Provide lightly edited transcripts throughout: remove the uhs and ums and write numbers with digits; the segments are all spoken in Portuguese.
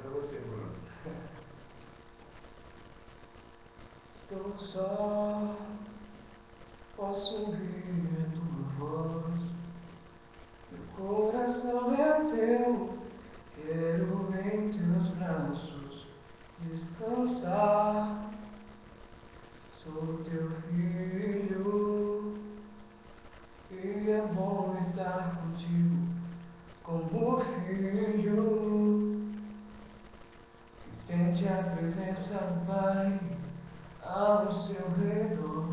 pra você, Bruno. Estou só, posso ouvir a tua voz. Meu coração é teu, quero em teus braços descansar. Sou teu filho e é bom estar contigo como filho. E sente a presença do Pai ao seu redor,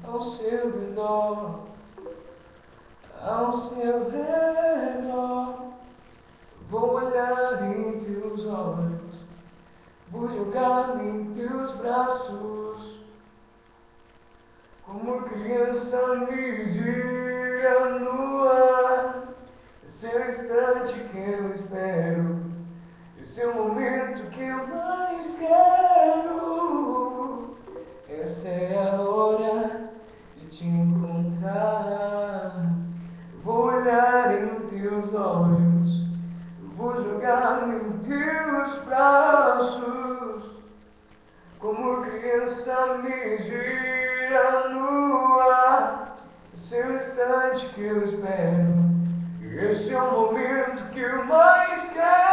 ao seu redor, ao seu redor. Vou olhar em teus olhos, vou jogar-me em teus braços, como criança me gira no ar. Esse é o instante que eu espero, esse é o momento que eu mais quero. Essa é a hora de te encontrar. Vou olhar em teus olhos, vou jogar-me em teus braços, como criança me gira no ar. Esse é o instante que eu espero, esse é o momento que eu mais quero.